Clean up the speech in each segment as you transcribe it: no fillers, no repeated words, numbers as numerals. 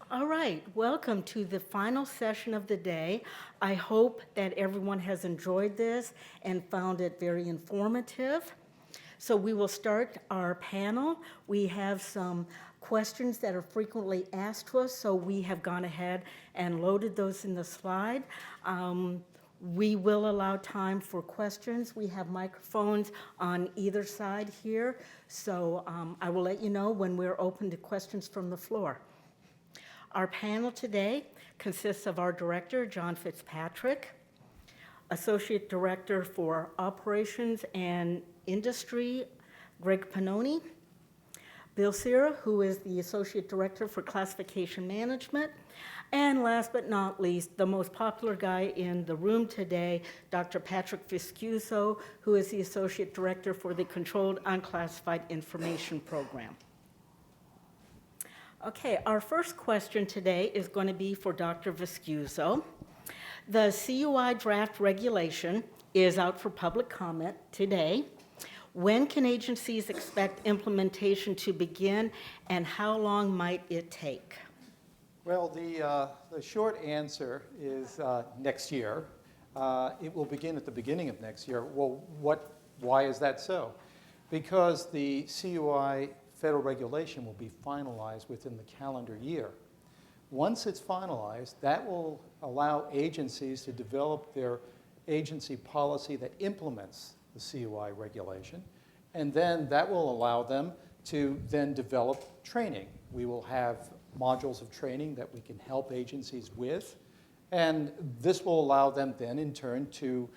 All right, welcome to the final session of the day. I hope that everyone has enjoyed this and found it very informative. So we will start our panel. We have some questions that are frequently asked to us, so we have gone ahead and loaded those in the slide. We will allow time for questions. We have microphones on either side here, so I will let you know when we're open to questions from the floor. Our panel today consists of our director, John Fitzpatrick, Associate Director for Operations and Industry, Greg Pannoni, Bill Sierra, who is the Associate Director for Classification Management, and last but not least, the most popular guy in the room today, Dr. Patrick Viscuso, who is the Associate Director for the Controlled Unclassified Information Program. Okay, our first question today is going to be for Dr. Viscuso. The CUI draft regulation is out for public comment today. When can agencies expect implementation to begin, and how long might it take? Well, the short answer is next year. It will begin at the beginning of next year. Well, why is that so? Because the CUI federal regulation will be finalized within the calendar year. Once it's finalized, that will allow agencies to develop their agency policy that implements the CUI regulation, and then that will allow them to then develop training. We will have modules of training that we can help agencies with, and this will allow them then in turn to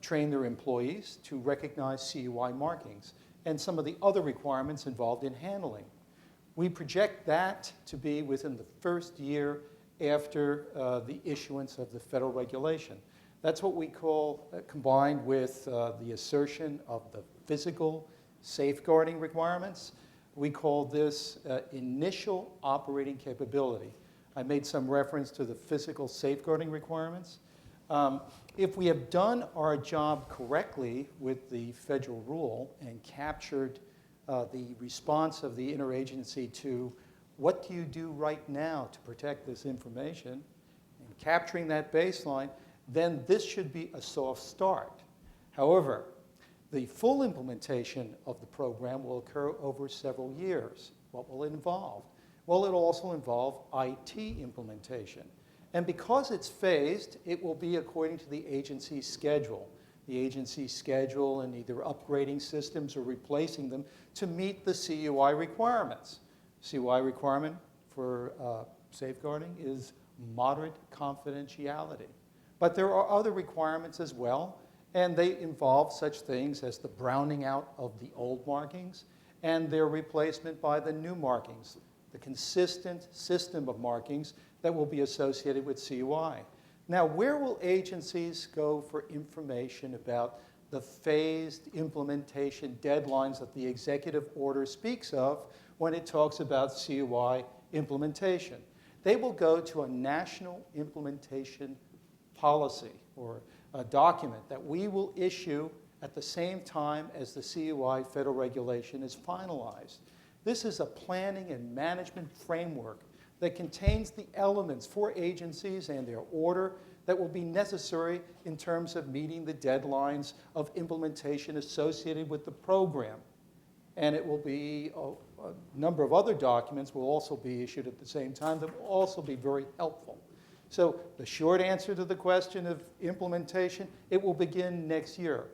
train their employees to recognize CUI markings and some of the other requirements involved in handling. We project that to be within the first year after the issuance of the federal regulation. That's what we call, combined with the assertion of the physical safeguarding requirements, we call this initial operating capability. I made some reference to the physical safeguarding requirements. If we have done our job correctly with the federal rule and captured the response of the interagency to what do you do right now to protect this information, and capturing that baseline, then this should be a soft start. However, the full implementation of the program will occur over several years. What will it involve? Well, it'll also involve IT implementation. And because it's phased, it will be according to the agency's schedule. The agency's schedule and either upgrading systems or replacing them to meet the CUI requirements. CUI requirement for safeguarding is moderate confidentiality. But there are other requirements as well, and they involve such things as the browning out of the old markings and their replacement by the new markings, the consistent system of markings that will be associated with CUI. Now, where will agencies go for information about the phased implementation deadlines that the executive order speaks of when it talks about CUI implementation? They will go to a national implementation policy or a document that we will issue at the same time as the CUI federal regulation is finalized. This is a planning and management framework that contains the elements for agencies and their order that will be necessary in terms of meeting the deadlines of implementation associated with the program. And it will be, a number of other documents will also be issued at the same time that will also be very helpful. So the short answer to the question of implementation, it will begin next year.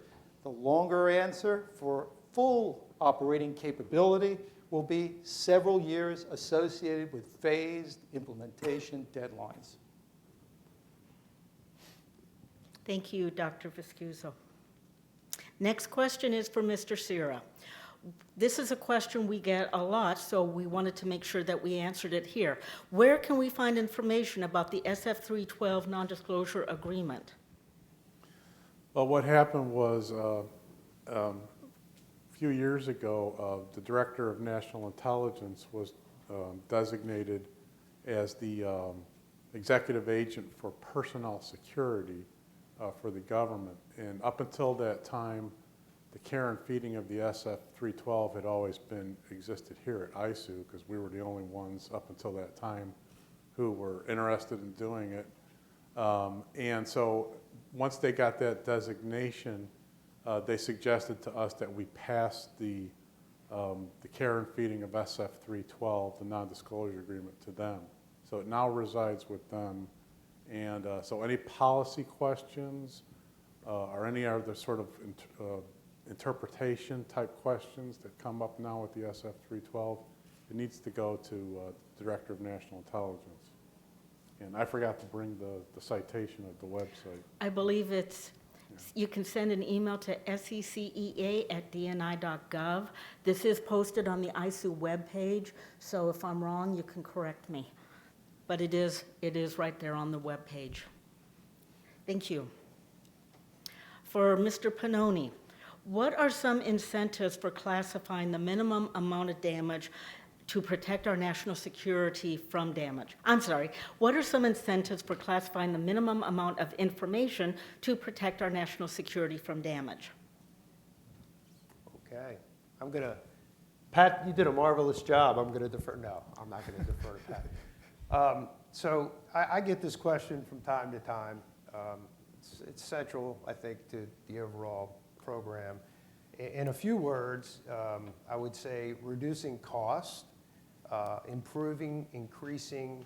The longer answer for full operating capability will be several years associated with phased implementation deadlines. Thank you, Dr. Viscuso. Next question is for Mr. Sierra. This is a question we get a lot, so we wanted to make sure that we answered it here. Where can we find information about the SF312 non-disclosure agreement? Well, what happened was a few years ago, the Director of National Intelligence was designated as the Executive Agent for Personnel Security for the government. And up until that time, the care and feeding of the SF312 had always existed here at ISOO because we were the only ones up until that time who were interested in doing it. And so once they got that designation, they suggested to us that we pass the care and feeding of SF 312, the non-disclosure agreement, to them. So it now resides with them. And so any policy questions or any other sort of interpretation type questions that come up now with the SF 312, it needs to go to the Director of National Intelligence. And I forgot to bring the citation of the website. I believe it's, you can send an email to secea@dni.gov. This is posted on the ISOO webpage, so if I'm wrong, you can correct me. But it is right there on the webpage. Thank you. For Mr. Pannoni, what are some incentives for classifying the minimum amount of damage to protect our national security from damage? I'm sorry, what are some incentives for classifying the minimum amount of information to protect our national security from damage? Okay, I'm gonna, Pat, you did a marvelous job. I'm gonna defer, no, I'm not gonna defer to Pat. So I get this question from time to time. It's central, I think, to the overall program. In a few words, I would say reducing cost, increasing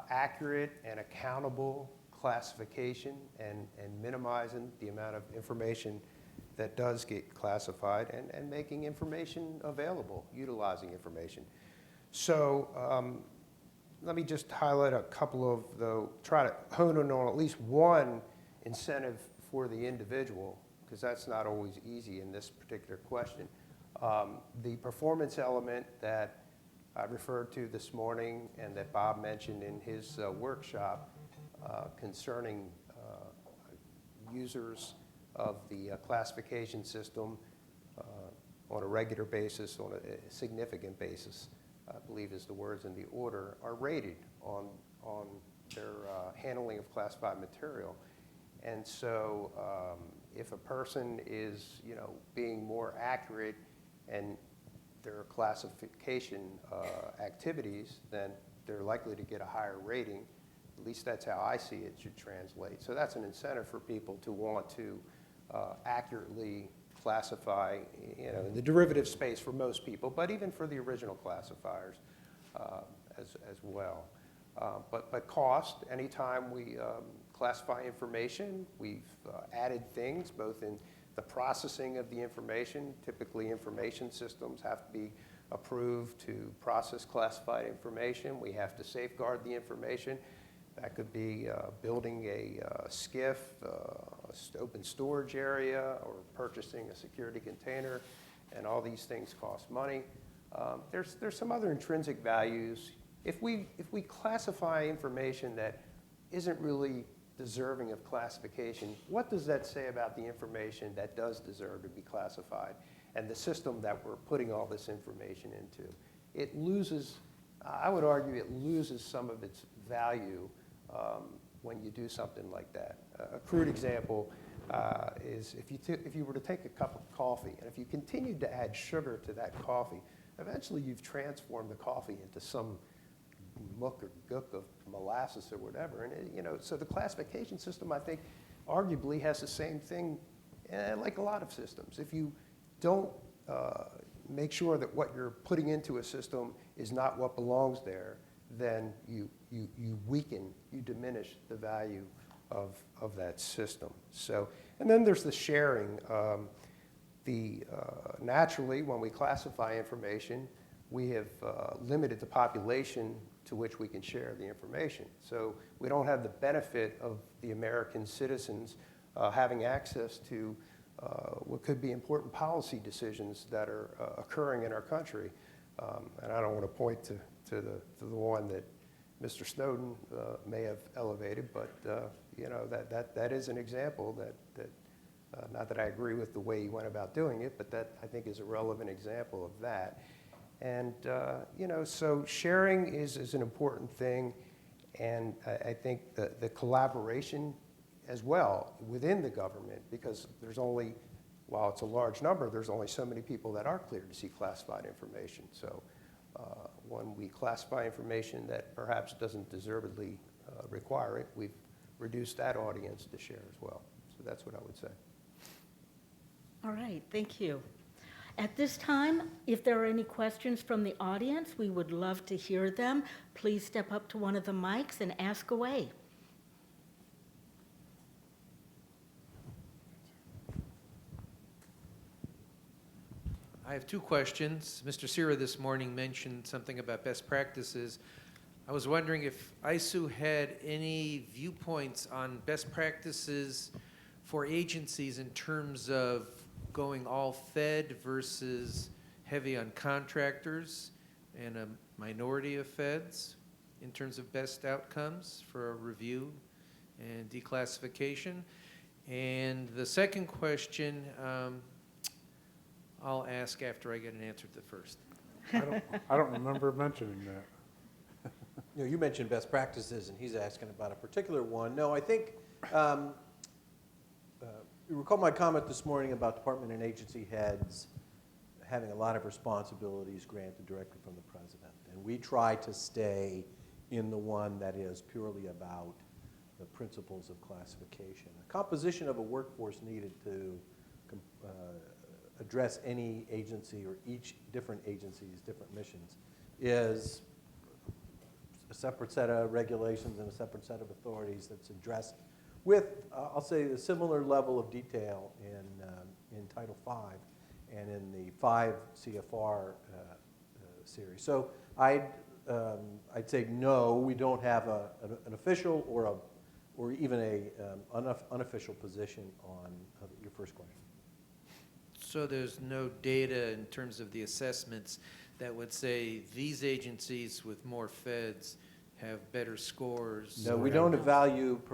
accurate and accountable classification, and minimizing the amount of information that does get classified, and making information available, utilizing information. So let me just highlight a couple of try to hone in on at least one incentive for the individual, because that's not always easy in this particular question. The performance element that I referred to this morning and that Bob mentioned in his workshop concerning users of the classification system on a regular basis, on a significant basis, I believe is the words in the order, are rated on their handling of classified material. And so if a person is, being more accurate in their classification activities, then they're likely to get a higher rating. At least that's how I see it should translate. So that's an incentive for people to want to accurately classify, in the derivative space for most people, but even for the original classifiers as well. But cost, anytime we classify information, we've added things both in the processing of the information. Typically, information systems have to be approved to process classified information. We have to safeguard the information. That could be building a SCIF, open storage area, or purchasing a security container, and all these things cost money. There's some other intrinsic values. If we classify information that isn't really deserving of classification, what does that say about the information that does deserve to be classified and the system that we're putting all this information into? It loses, I would argue, it loses some of its value when you do something like that. A crude example is if you were to take a cup of coffee, and if you continued to add sugar to that coffee, eventually you've transformed the coffee into some muck or gook of molasses or whatever. And so the classification system, I think, arguably has the same thing like a lot of systems. If you don't make sure that what you're putting into a system is not what belongs there, then you weaken, you diminish the value of that system. So, and then there's the sharing. Naturally, when we classify information, we have limited the population to which we can share the information. So we don't have the benefit of the American citizens having access to what could be important policy decisions that are occurring in our country. And I don't want to point to the one that Mr. Snowden may have elevated, but that is an example that not that I agree with the way he went about doing it, but that I think is a relevant example of that. And so sharing is an important thing, and I think the collaboration as well within the government, because there's only, while it's a large number, there's only so many people that are cleared to see classified information. So when we classify information that perhaps doesn't deservedly require it, we've reduced that audience to share as well. So that's what I would say. All right, thank you. At this time, if there are any questions from the audience, we would love to hear them. Please step up to one of the mics and ask away. I have two questions. Mr. Sira this morning mentioned something about best practices. I was wondering if ISOO had any viewpoints on best practices for agencies in terms of going all Fed versus heavy on contractors and a minority of Feds in terms of best outcomes for a review and declassification. And the second question, I'll ask after I get an answer to the first. I don't remember mentioning that. You know, you mentioned best practices, and he's asking about a particular one. No, I think, you recall my comment this morning about department and agency heads having a lot of responsibilities granted directly from the president. And we try to stay in the one that is purely about the principles of classification. The composition of a workforce needed to address any agency or each different agency's different missions is a separate set of regulations and a separate set of authorities that's addressed with, I'll say, a similar level of detail in Title V and in the 5 CFR series. So I'd say no, we don't have an official or even a unofficial position on your first question. So there's no data in terms of the assessments that would say these agencies with more Feds have better scores? No, we don't evaluate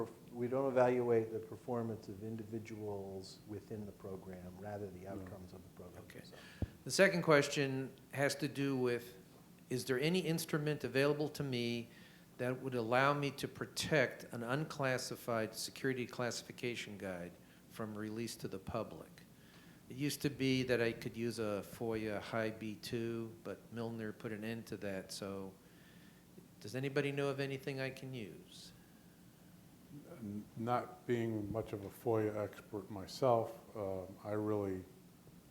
the performance of individuals within the program, rather the outcomes of the program. Okay. So. The second question has to do with, is there any instrument available to me that would allow me to protect an unclassified security classification guide from release to the public? It used to be that I could use a FOIA high B2, but Milner put an end to that. So does anybody know of anything I can use? Not being much of a FOIA expert myself, I really,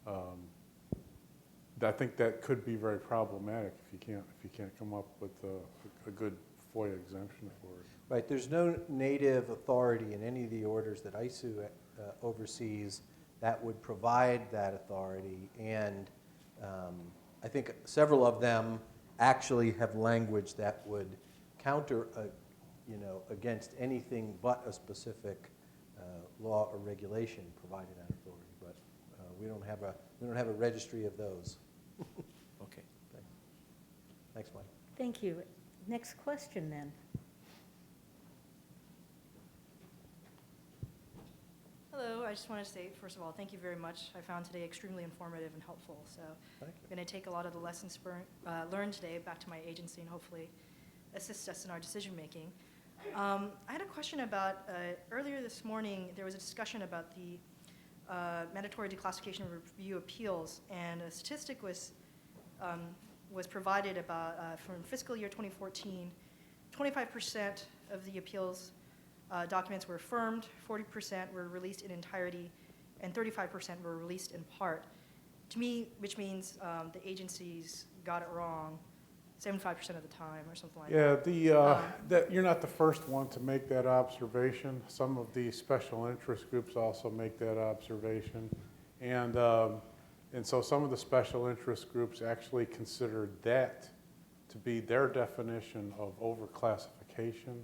I think that could be very problematic if you can't come up with a good FOIA exemption for it. Right, there's no native authority in any of the orders that ISOO oversees that would provide that authority, and I think several of them actually have language that would counter, against anything but a specific law or regulation providing that authority. But we don't have a registry of those. Okay. Thanks, Mike. Thank you. Next question then. Hello, I just want to say, first of all, thank you very much. I found today extremely informative and helpful. So Thank you. I'm going to take a lot of the lessons learned today back to my agency and hopefully assist us in our decision making. I had a question about, earlier this morning, there was a discussion about the mandatory declassification review appeals, and a statistic was provided about, from fiscal year 2014, 25% of the appeals documents were affirmed, 40% were released in entirety, and 35% were released in part. To me, which means the agencies got it wrong 75% of the time or something like that. Yeah, that you're not the first one to make that observation. Some of the special interest groups also make that observation. And so some of the special interest groups actually considered that to be their definition of overclassification.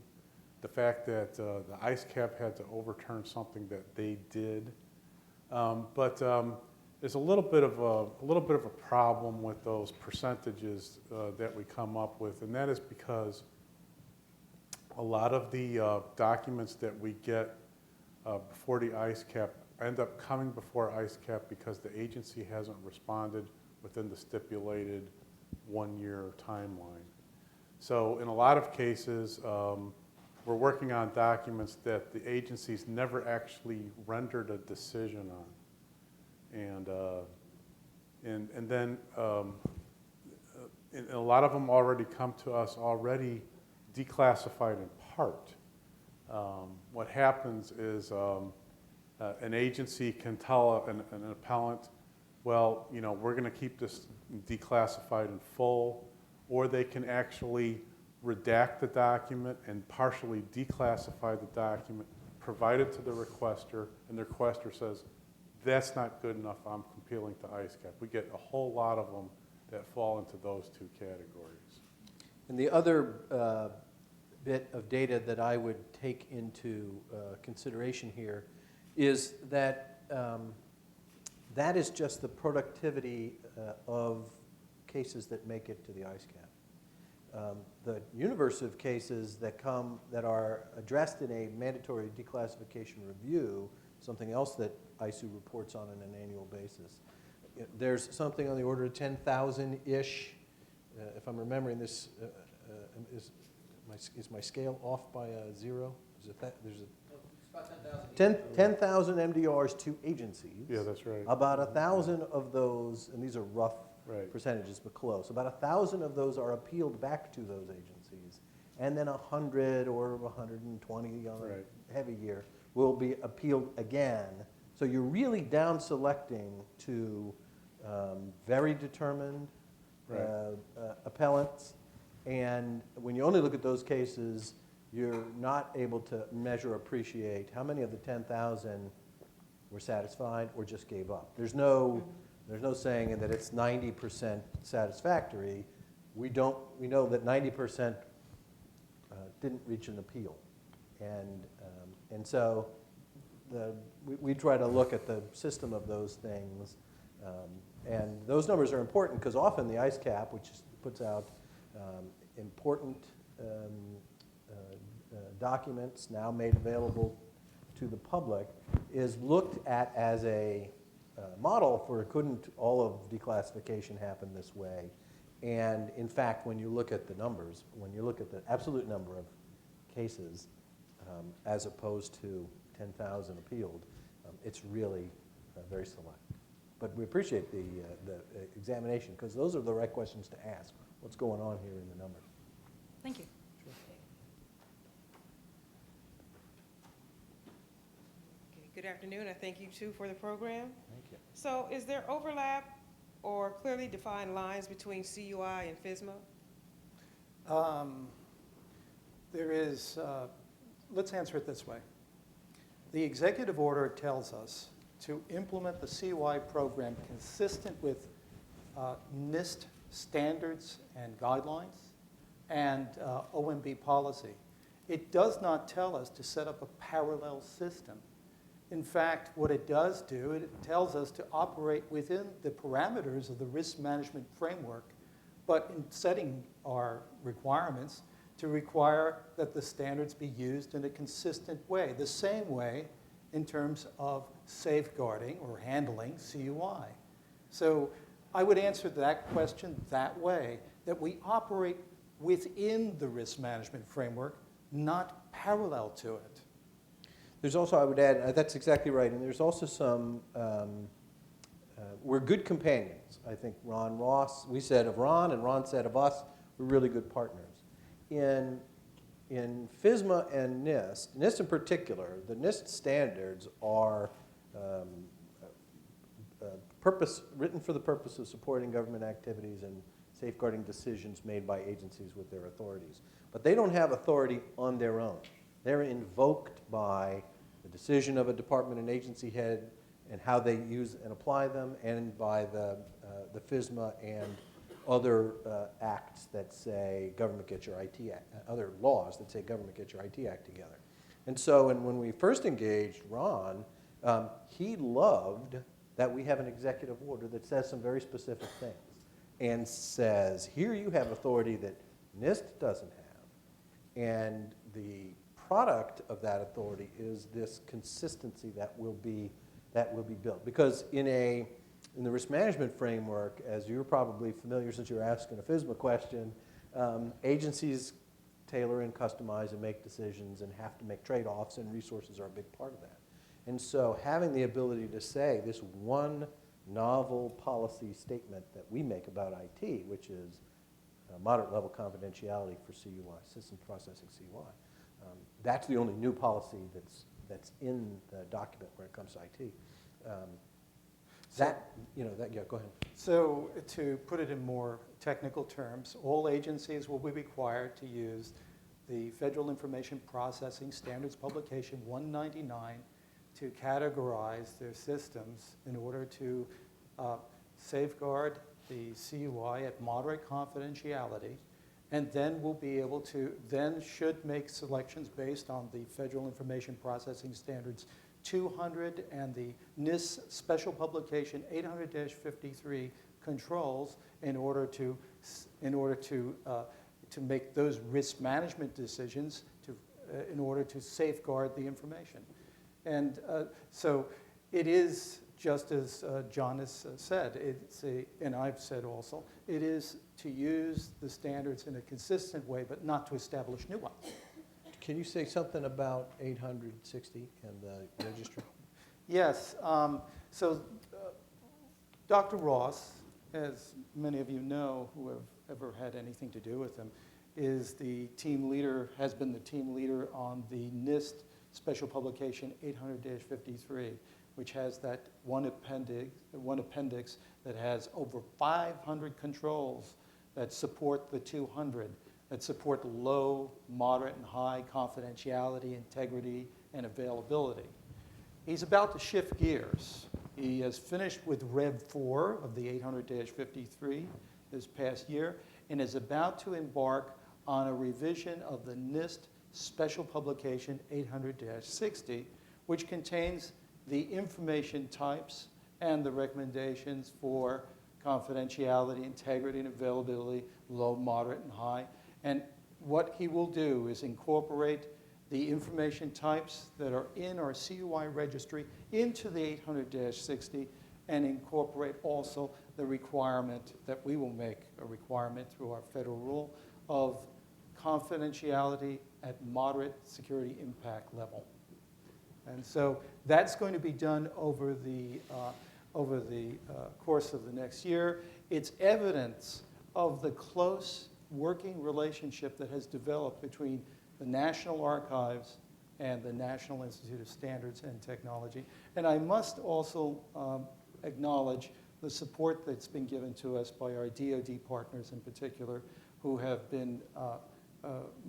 The fact that the ISCAP had to overturn something that they did. But there's a little bit of a problem with those percentages that we come up with, and that is because a lot of the documents that we get before the ISCAP end up coming before ISCAP because the agency hasn't responded within the stipulated 1-year timeline. So in a lot of cases, we're working on documents that the agencies never actually rendered a decision on. And then and a lot of them already come to us already declassified in part. What happens is an agency can tell an appellant, well, you know, we're going to keep this declassified in full, or they can actually redact the document and partially declassify the document, provide it to the requester, and the requester says, that's not good enough, I'm appealing to ISCAP. We get a whole lot of them that fall into those two categories. And the other bit of data that I would take into consideration here is that that is just the productivity of cases that make it to the ISCAP. The universe of cases that are addressed in a mandatory declassification review, something else that ISOO reports on an annual basis. There's something on the order of 10,000-ish, if I'm remembering this, is my scale off by a zero? Is it that? There's a 10,000 MDRs to agencies. Yeah, that's right. About 1,000 of those, and these are rough Right. percentages, but close. About 1,000 of those are appealed back to those agencies, and then 100 or 120 on Right. a heavy year will be appealed again. So you're really down selecting to very determined Right. appellants, and when you only look at those cases, you're not able to measure, appreciate how many of the 10,000 were satisfied or just gave up. There's no saying that it's 90% satisfactory. We know that 90% didn't reach an appeal, and so we try to look at the system of those things, and those numbers are important because often the ISCAP, which puts out important documents now made available to the public, is looked at as a model for couldn't all of declassification happen this way. And in fact, when you look at the numbers, when you look at the absolute number of cases as opposed to 10,000 appealed, it's really very select. But we appreciate the examination because those are the right questions to ask. What's going on here in the numbers? Thank you. Okay, good afternoon. I thank you too for the program. Thank you. So is there overlap or clearly defined lines between CUI and FISMA? There is, let's answer it this way. The executive order tells us to implement the CY program consistent with NIST standards and guidelines and OMB policy. It does not tell us to set up a parallel system. In fact, what it does do, it tells us to operate within the parameters of the risk management framework, but in setting our requirements to require that the standards be used in a consistent way, the same way in terms of safeguarding or handling CUI. So I would answer that question that way, that we operate within the risk management framework, not parallel to it. There's also, I would add, that's exactly right, and there's also some, we're good companions. I think Ron Ross, we said of Ron, and Ron said of us, we're really good partners. In FISMA and NIST in particular, the NIST standards are written for the purpose of supporting government activities and safeguarding decisions made by agencies with their authorities. But they don't have authority on their own. They're invoked by the decision of a department and agency head and how they use and apply them, and by the FISMA and other acts that say government get your IT act, other laws that say government get your IT act together. And so, when we first engaged Ron, he loved that we have an executive order that says some very specific things and says, here you have authority that NIST doesn't have. And the product of that authority is this consistency that will be built. Because in the risk management framework, as you're probably familiar since you're asking a FISMA question, agencies tailor and customize and make decisions and have to make trade-offs, and resources are a big part of that. And so having the ability to say this one novel policy statement that we make about IT, which is moderate level confidentiality for CUI, system processing CUI. That's the only new policy that's in the document when it comes to IT. Yeah, go ahead. So to put it in more technical terms, all agencies will be required to use the Federal Information Processing Standards Publication 199 to categorize their systems in order to safeguard the CUI at moderate confidentiality, and then we'll be able to, then should make selections based on the Federal Information Processing Standards 200 and the NIST Special Publication 800-53 controls in order to make those risk management decisions in order to safeguard the information. And so it is, just as John has said, and I've said also, it is to use the standards in a consistent way, but not to establish new ones. Can you say something about 860 and the registry? Yes. So Dr. Ross, as many of you know who have ever had anything to do with him, is the team leader, has been the team leader on the NIST Special Publication 800-53, which has that one appendix that has over 500 controls that support the 200, that support low, moderate, and high confidentiality, integrity, and availability. He's about to shift gears. He has finished with Rev 4 of the 800-53 this past year and is about to embark on a revision of the NIST Special Publication 800-60, which contains the information types and the recommendations for confidentiality, integrity, and availability, low, moderate, and high. And what he will do is incorporate the information types that are in our CUI registry into the 800-60 and incorporate also the requirement that we will make a requirement through our federal rule of confidentiality at moderate security impact level. And so that's going to be done over the course of the next year. It's evidence of the close working relationship that has developed between the National Archives and the National Institute of Standards and Technology. And I must also acknowledge the support that's been given to us by our DoD partners in particular, who have been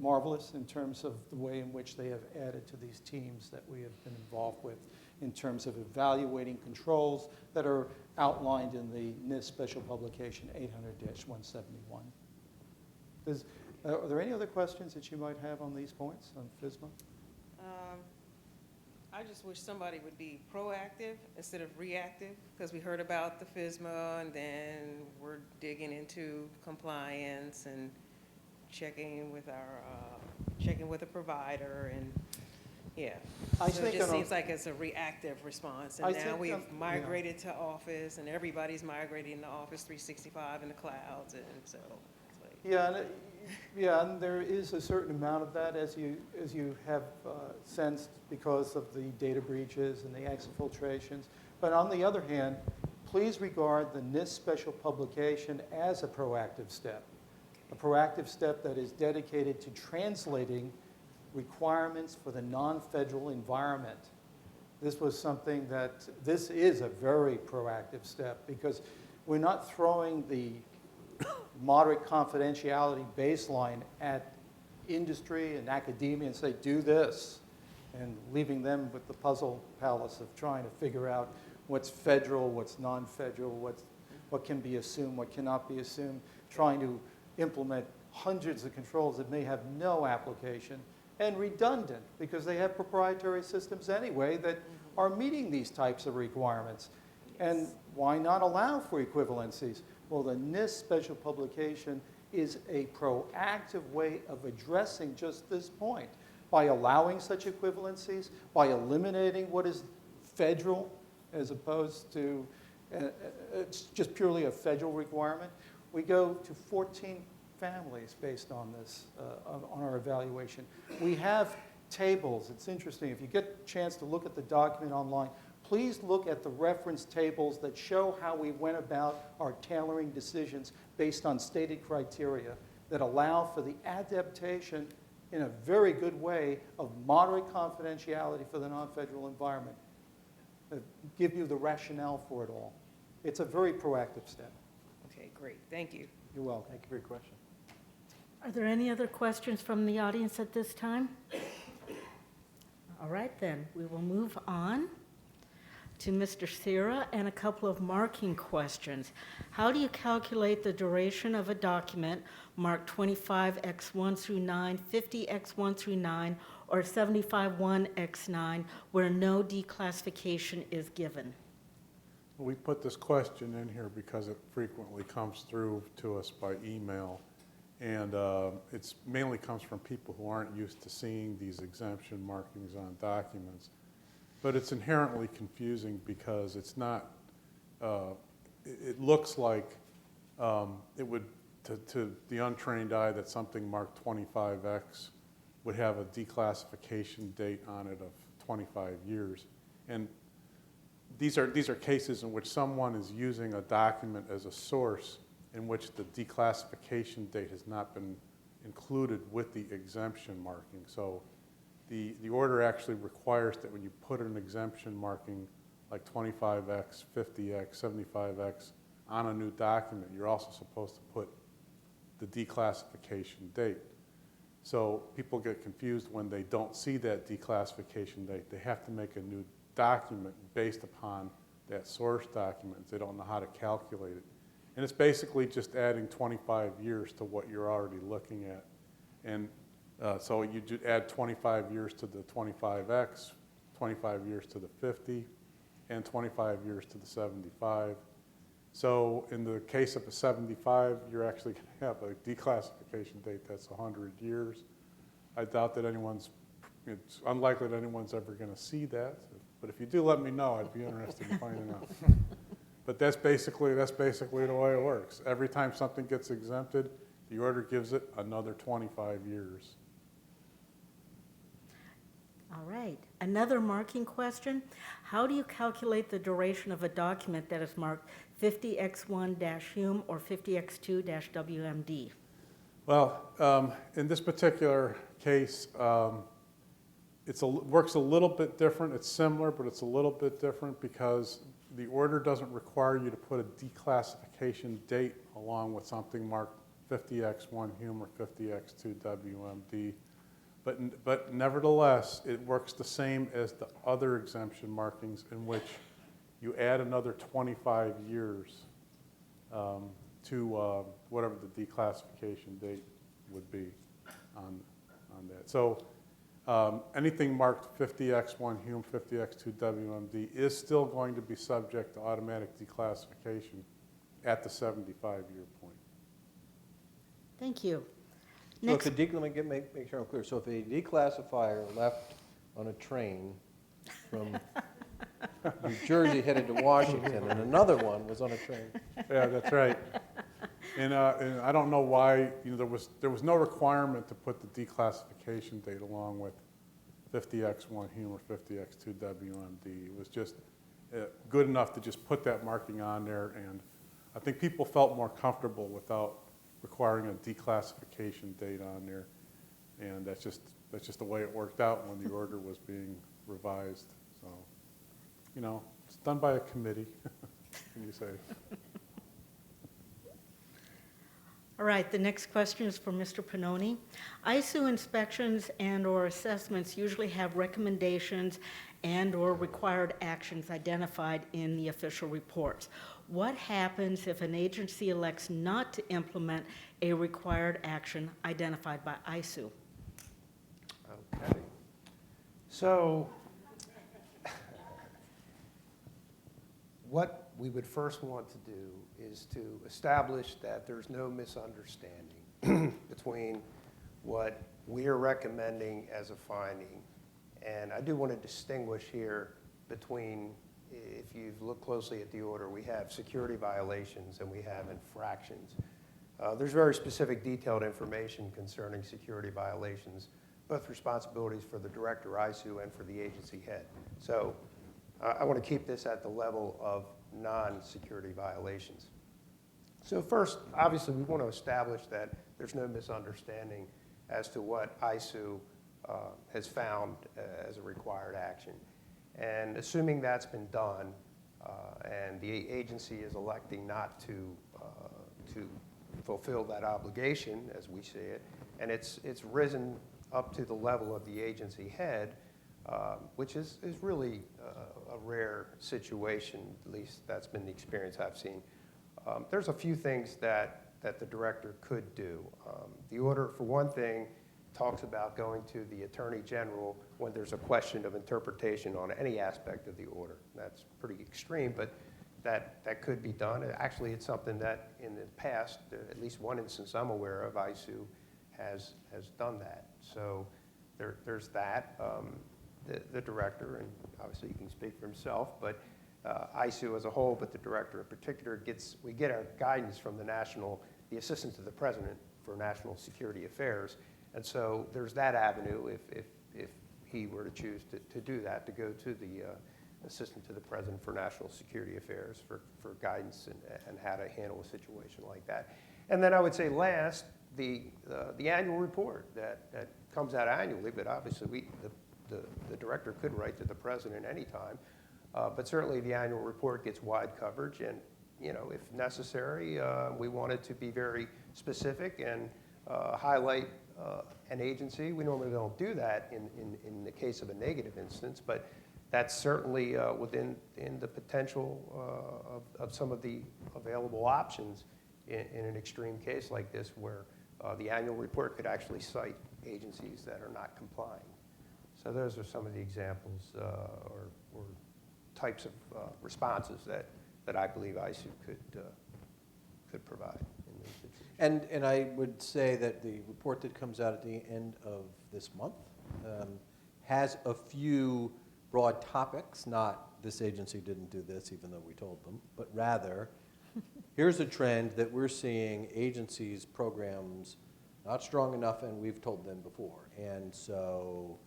marvelous in terms of the way in which they have added to these teams that we have been involved with in terms of evaluating controls that are outlined in the NIST Special Publication 800-171. Are there any other questions that you might have on these points on FISMA? I just wish somebody would be proactive instead of reactive, because we heard about the FISMA and then we're digging into compliance and checking with a provider, and yeah. I So think it just on a- seems like it's a reactive response, I and now think we've on- migrated to Office, and everybody's migrating to Office 365 in the clouds, and so it's like. Yeah, and there is a certain amount of that, as you have sensed, because of the data breaches and the exfiltrations. But on the other hand, please regard the NIST Special Publication as a proactive step that is dedicated to translating requirements for the non-federal environment. This is a very proactive step, because we're not throwing the moderate confidentiality baseline at industry and academia and say, do this, and leaving them with the puzzle palace of trying to figure out what's federal, what's non-federal, what can be assumed, what cannot be assumed, trying to implement hundreds of controls that may have no application and redundant, because they have proprietary systems anyway that are meeting these types of requirements. And why not allow for equivalencies? Well, the NIST Special Publication is a proactive way of addressing just this point by allowing such equivalencies, by eliminating what is federal as opposed to it's just purely a federal requirement. We go to 14 families based on this, on our evaluation. We have tables. It's interesting. If you get a chance to look at the document online, please look at the reference tables that show how we went about our tailoring decisions based on stated criteria. that allow for the adaptation in a very good way of moderate confidentiality for the non-federal environment. Give you the rationale for it all. It's a very proactive step. Okay, great, thank you. You're welcome. Thank you for your question. Are there any other questions from the audience at this time? All right, then, we will move on to Mr. Sierra and a couple of marking questions. How do you calculate the duration of a document marked 25x1 through 9, 50x1 through 9, or 75-1x9 where no declassification is given? We put this question in here because it frequently comes through to us by email. And it mainly comes from people who aren't used to seeing these exemption markings on documents. But it's inherently confusing because it's not, it looks like it would, to the untrained eye, that something marked 25X would have a declassification date on it of 25 years. And these are cases in which someone is using a document as a source in which the declassification date has not been included with the exemption marking. So the order actually requires that when you put an exemption marking like 25X, 50X, 75X on a new document, you're also supposed to put the declassification date. So people get confused when they don't see that declassification date. They have to make a new document based upon that source document. They don't know how to calculate it. And it's basically just adding 25 years to what you're already looking at. And so you add 25 years to the 25X, 25 years to the 50, and 25 years to the 75. So in the case of a 75, you're actually going to have a declassification date that's 100 years. I doubt that it's unlikely that anyone's ever going to see that. But if you do, let me know. I'd be interested in finding out. But that's basically the way it works. Every time something gets exempted, the order gives it another 25 years. All right. Another marking question. How do you calculate the duration of a document that is marked 50x1-HUME or 50x2-WMD? Well, in this particular case, it works a little bit different. It's similar, but it's a little bit different because the order doesn't require you to put a declassification date along with something marked 50x1-HUME or 50x2-WMD. But nevertheless, it works the same as the other exemption markings in which you add another 25 years to whatever the declassification date would be on that. So anything marked 50x1-HUME, 50x2-WMD is still going to be subject to automatic declassification at the 75-year point. Thank you. So Next, if let me make sure I'm clear. So if a declassifier left on a train from New Jersey headed to Washington, and another one was on a train. Yeah, that's right. And I don't know why there was no requirement to put the declassification date along with 50x1-HUME or 50x2-WMD. It was just good enough to just put that marking on there, and I think people felt more comfortable without requiring a declassification date on there, and that's just the way it worked out when the order was being revised. So, it's done by a committee. Can you say? all right, the next question is for Mr. Pannoni. ISOO inspections and/or assessments usually have recommendations and/or required actions identified in the official reports. What happens if an agency elects not to implement a required action identified by ISOO? Okay. So what we would first want to do is to establish that there's no misunderstanding between what we are recommending as a finding. And I do want to distinguish here between, if you look closely at the order, we have security violations and we have infractions. There's very specific detailed information concerning security violations, both responsibilities for the director, ISOO, and for the agency head. So I want to keep this at the level of non-security violations. So first, obviously, we want to establish that there's no misunderstanding as to what ISOO has found as a required action. And assuming that's been done, and the agency is electing not to fulfill that obligation, as we see it, and it's risen up to the level of the agency head, which is really a rare situation, at least that's been the experience I've seen. There's a few things that the director could do. The order, for one thing, talks about going to the Attorney General when there's a question of interpretation on any aspect of the order. That's pretty extreme, but that could be done. Actually, it's something that in the past, at least one instance I'm aware of, ISOO has done that. So there's that. The director, and obviously he can speak for himself, but ISOO as a whole, but the director in particular, we get our guidance from the Assistant to the President for National Security Affairs. And so there's that avenue if he were to choose to do that, to go to the Assistant to the President for National Security Affairs for guidance and how to handle a situation like that. And then I would say last, the annual report that comes out annually, but obviously the director could write to the President anytime. But certainly the annual report gets wide coverage, and if necessary, we want it to be very specific and highlight an agency. We normally don't do that in the case of a negative instance, but that's certainly within the potential of some of the available options in an extreme case like this, where the annual report could actually cite agencies that are not complying. So those are some of the examples or types of responses that I believe ISOO could provide in those situations. And I would say that the report that comes out at the end of this month has a few broad topics, not this agency didn't do this even though we told them, but rather here's a trend that we're seeing agencies, programs not strong enough, and we've told them before. And so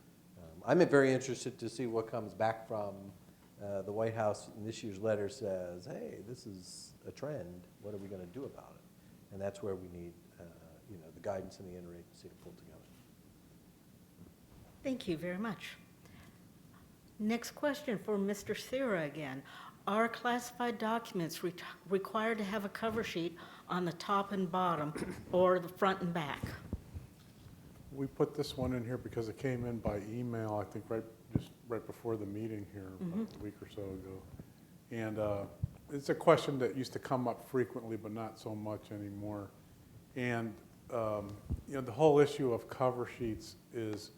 I'm very interested to see what comes back from the White House in this year's letter says, hey, this is a trend, what are we going to do about it? And that's where we need the guidance and the interagency to pull together. Thank you very much. Next question for Mr. Sira again. Are classified documents required to have a cover sheet on the top and bottom or the front and back? We put this one in here because it came in by email, I think just right before the meeting here, about a week or so ago. And it's a question that used to come up frequently, but not so much anymore. And the whole issue of cover sheets is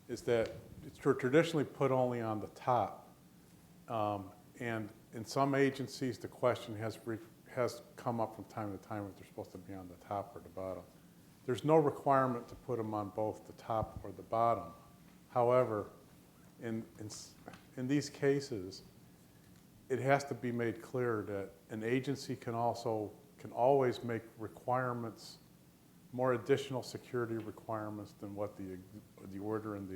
that it's traditionally put only on the top. And in some agencies, the question has come up from time to time if they're supposed to be on the top or the bottom. There's no requirement to put them on both the top or the bottom. However, in these cases, it has to be made clear that an agency can always make requirements, more additional security requirements than what the order and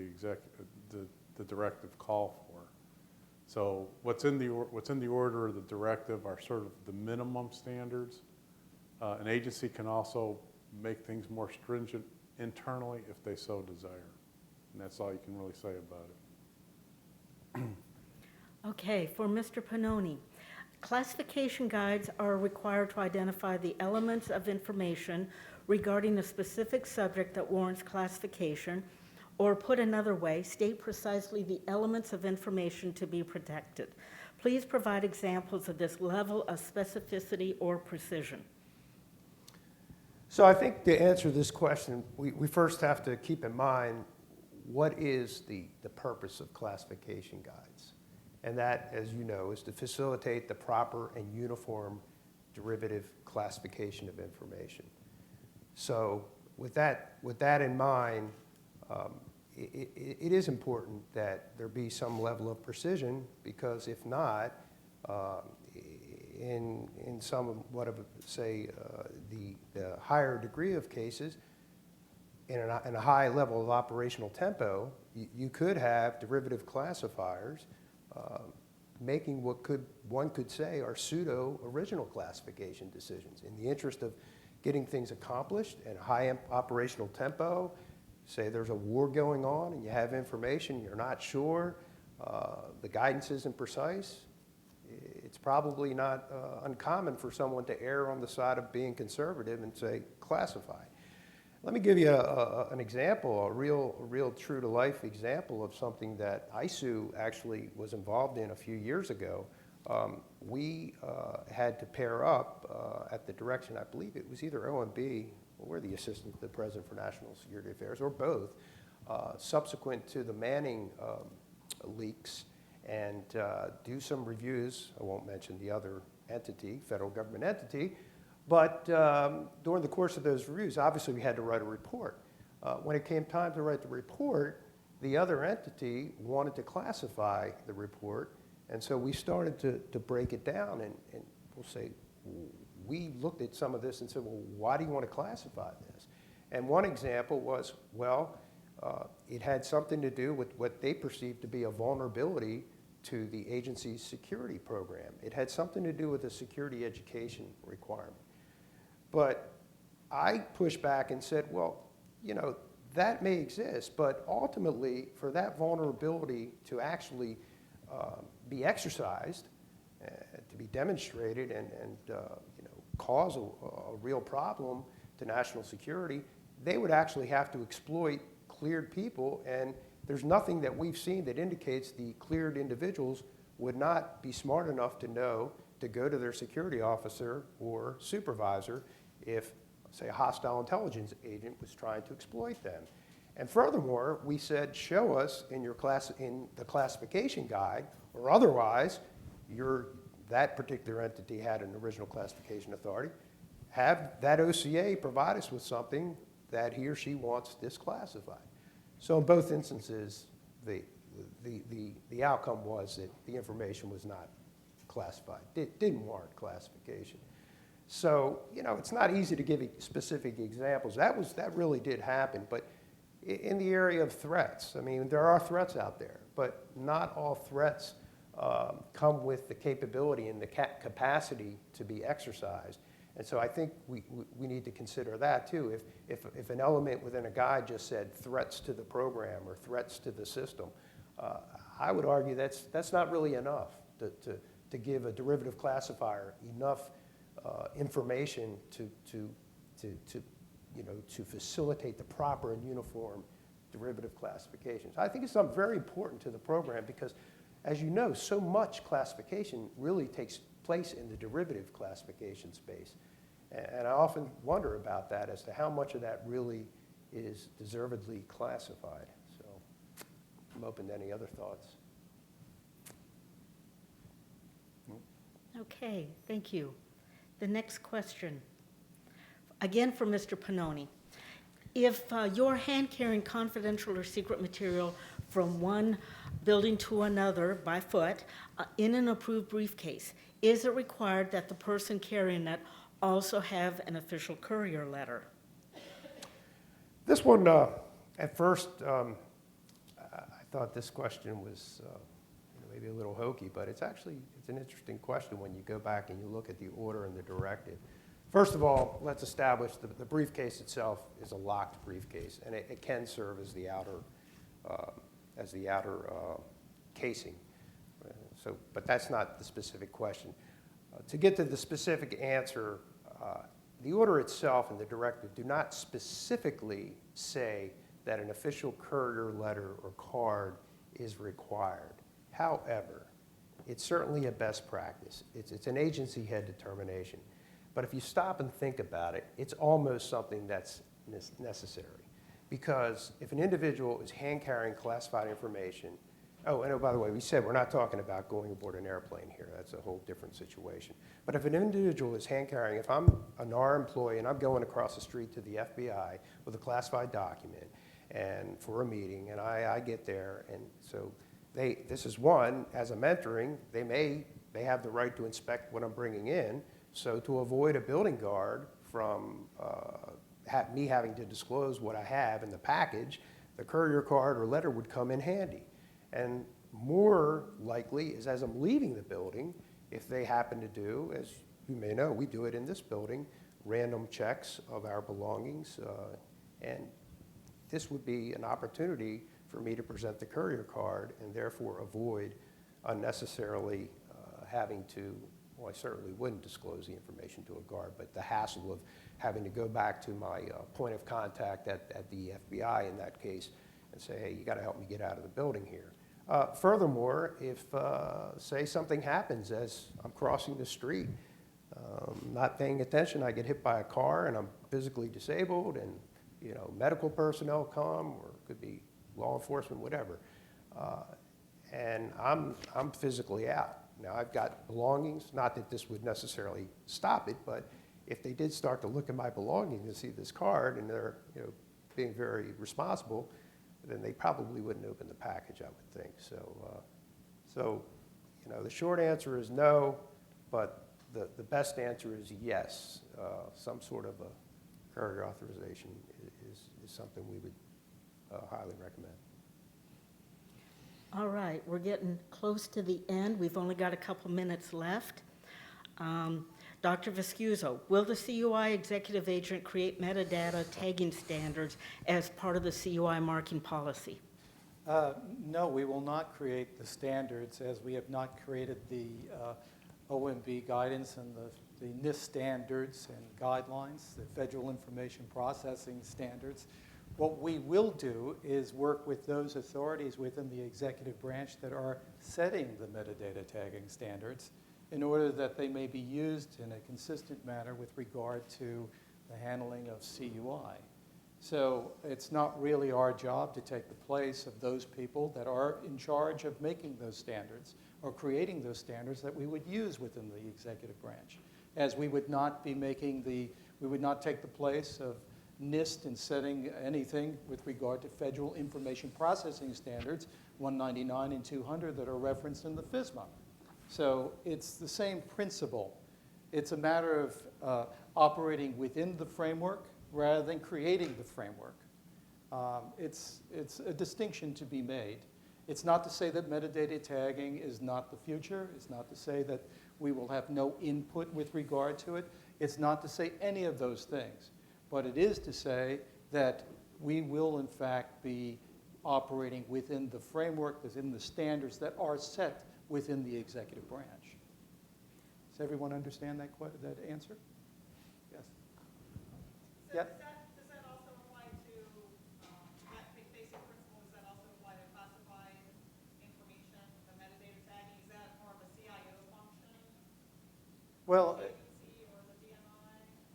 the directive call for. So what's in the order or the directive are sort of the minimum standards. An agency can also make things more stringent internally if they so desire. And that's all you can really say about it. Okay, for Mr. Pannoni, classification guides are required to identify the elements of information regarding a specific subject that warrants classification, or put another way, state precisely the elements of information to be protected. Please provide examples of this level of specificity or precision. So I think to answer this question, we first have to keep in mind what is the purpose of classification guides. And that, as you know, is to facilitate the proper and uniform derivative classification of information. So with that in mind, it is important that there be some level of precision, because if not, in some, the higher degree of cases, in a high level of operational tempo, you could have derivative classifiers making what one could say are pseudo original classification decisions in the interest of getting things accomplished at a high operational tempo. Say there's a war going on and you have information, you're not sure, the guidance isn't precise. It's probably not uncommon for someone to err on the side of being conservative and say classify. Let me give you an example, a real true-to-life example of something that ISOO actually was involved in a few years ago. We had to pair up at the direction, I believe it was either OMB or the Assistant to the President for National Security Affairs, or both, subsequent to the Manning leaks, and do some reviews. I won't mention the other entity, federal government entity, but during the course of those reviews, obviously we had to write a report. When it came time to write the report, the other entity wanted to classify the report, and so we started to break it down, and we'll say, we looked at some of this and said, well, why do you want to classify this? And one example was, well, it had something to do with what they perceived to be a vulnerability to the agency's security program. It had something to do with a security education requirement. But I pushed back and said, well, you know, that may exist, but ultimately for that vulnerability to actually be exercised, to be demonstrated and you know, cause a real problem to national security, they would actually have to exploit cleared people, and there's nothing that we've seen that indicates the cleared individuals would not be smart enough to know to go to their security officer or supervisor if, say, a hostile intelligence agent was trying to exploit them. And furthermore, we said, show us in the classification guide, or otherwise, that particular entity had an original classification authority, have that OCA provide us with something that he or she wants disclassified. So in both instances, the outcome was that the information was not classified. It didn't warrant classification. So, you know, it's not easy to give specific examples. That really did happen, but in the area of threats, I mean, there are threats out there, but not all threats come with the capability and the capacity to be exercised. And so I think we need to consider that too. If an element within a guide just said threats to the program or threats to the system, I would argue that's not really enough to give a derivative classifier enough information to facilitate the proper and uniform derivative classifications. I think it's something very important to the program because, as you know, so much classification really takes place in the derivative classification space. And I often wonder about that as to how much of that really is deservedly classified. So I'm open to any other thoughts. Okay, thank you. The next question, again from Mr. Pannoni. If you're hand-carrying confidential or secret material from one building to another by foot in an approved briefcase, is it required that the person carrying it also have an official courier letter? This one, at first, I thought this question was maybe a little hokey, but it's an interesting question when you go back and you look at the order and the directive. First of all, let's establish the briefcase itself is a locked briefcase, and it can serve as the outer casing. But that's not the specific question. To get to the specific answer, the order itself and the directive do not specifically say that an official courier letter or card is required. However, it's certainly a best practice. It's an agency head determination. But if you stop and think about it, it's almost something that's necessary. Because if an individual is hand-carrying classified information, by the way, we said we're not talking about going aboard an airplane here. That's a whole different situation. But if an individual is hand-carrying, if I'm an NAR employee and I'm going across the street to the FBI with a classified document and for a meeting, and I get there, and so this is one, as a mentoring, they have the right to inspect what I'm bringing in. So to avoid a building guard from me having to disclose what I have in the package, the courier card or letter would come in handy. And more likely is as I'm leaving the building, if they happen to do, as you may know, we do it in this building, random checks of our belongings, and this would be an opportunity for me to present the courier card and therefore avoid unnecessarily having to, well, I certainly wouldn't disclose the information to a guard, but the hassle of having to go back to my point of contact at the FBI in that case and say, hey, you got to help me get out of the building here. Furthermore, if, say, something happens as I'm crossing the street, not paying attention, I get hit by a car and I'm physically disabled and, you know, medical personnel come, or it could be law enforcement, whatever, and I'm physically out. Now, I've got belongings, not that this would necessarily stop it, but if they did start to look at my belongings and see this card and they're, you know, being very responsible, then they probably wouldn't open the package, I would think. So, you know, the short answer is no, but the best answer is yes. Some sort of a courier authorization is something we would highly recommend. All right, we're getting close to the end. We've only got a couple minutes left. Dr. Viscuso, will the CUI Executive Agent create metadata tagging standards as part of the CUI marking policy? No, we will not create the standards, as we have not created the OMB guidance and the NIST standards and guidelines, the Federal Information Processing Standards. What we will do is work with those authorities within the executive branch that are setting the metadata tagging standards in order that they may be used in a consistent manner with regard to the handling of CUI. So it's not really our job to take the place of those people that are in charge of making those standards or creating those standards that we would use within the executive branch, as we would not be we would not take the place of NIST in setting anything with regard to Federal Information Processing Standards 199 and 200 that are referenced in the FISMA. So it's the same principle. It's a matter of operating within the framework rather than creating the framework. It's a distinction to be made. It's not to say that metadata tagging is not the future. It's not to say that we will have no input with regard to it. It's not to say any of those things. But it is to say that we will, in fact, be operating within the framework, within the standards that are set within the executive branch. Does everyone understand that answer? Yes. So Yeah. does that also apply to, that basic principle, does that also apply to classified information, the metadata tagging? Is that more of a CIO function? Well, Agency or the DMI?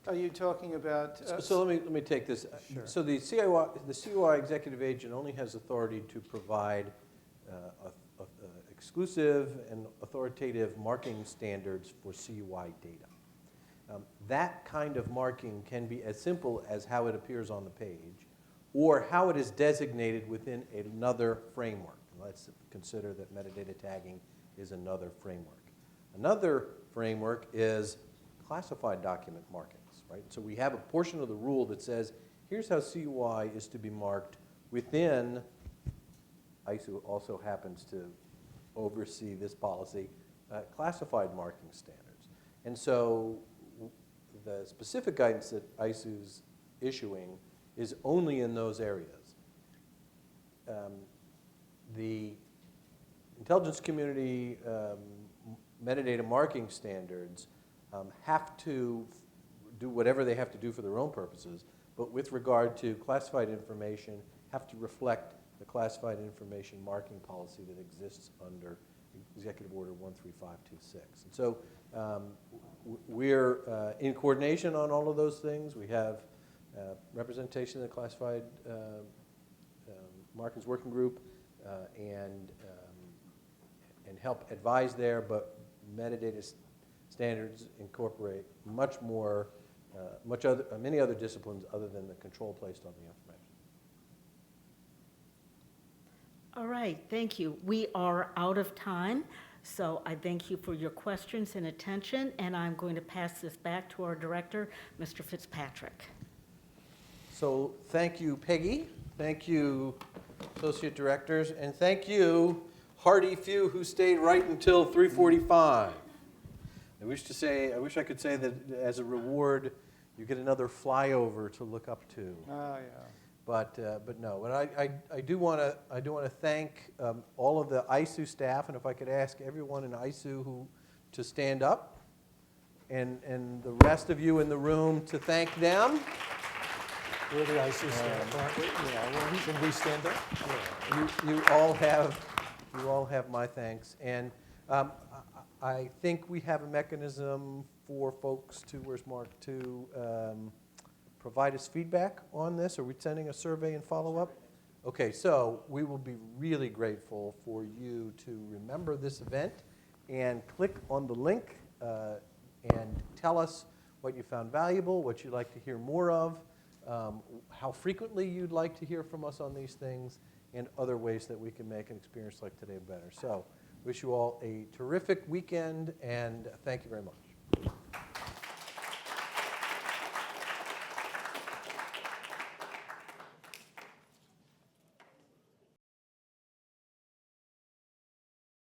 are you talking about? So let me take this. Sure. So the CUI Executive Agent only has authority to provide exclusive and authoritative marking standards for CUI data. That kind of marking can be as simple as how it appears on the page or how it is designated within another framework. Let's consider that metadata tagging is another framework. Another framework is classified document markings, right? So we have a portion of the rule that says, here's how CUI is to be marked within, ISOO also happens to oversee this policy, classified marking standards. And so the specific guidance that ISOO's issuing is only in those areas. The intelligence community metadata marking standards have to do whatever they have to do for their own purposes, but with regard to classified information, have to reflect the classified information marking policy that exists under Executive Order 13526. And so we're in coordination on all of those things. We have representation of the Classified Markings Working Group and help advise there, but metadata standards incorporate much more, many other disciplines other than the control placed on the information. All right, thank you. We are out of time, so I thank you for your questions and attention, and I'm going to pass this back to our director, Mr. Fitzpatrick. So thank you, Peggy. Thank you, associate directors, and thank you, hardy few who stayed right until 3:45. I wish I could say that as a reward, you get another flyover to look up to. Yeah. But no. But I do want to thank all of the ISOO staff, and if I could ask everyone in ISOO to stand up, and the rest of you in the room to thank them. We're the ISOO staff, aren't we? Yeah, should we stand up? You all have my thanks, and I think we have a mechanism for folks to, where's Mark, to provide us feedback on this. Are we sending a survey and follow-up? Okay, so we will be really grateful for you to remember this event and click on the link and tell us what you found valuable, what you'd like to hear more of, how frequently you'd like to hear from us on these things, and other ways that we can make an experience like today better. So, wish you all a terrific weekend, and thank you very much.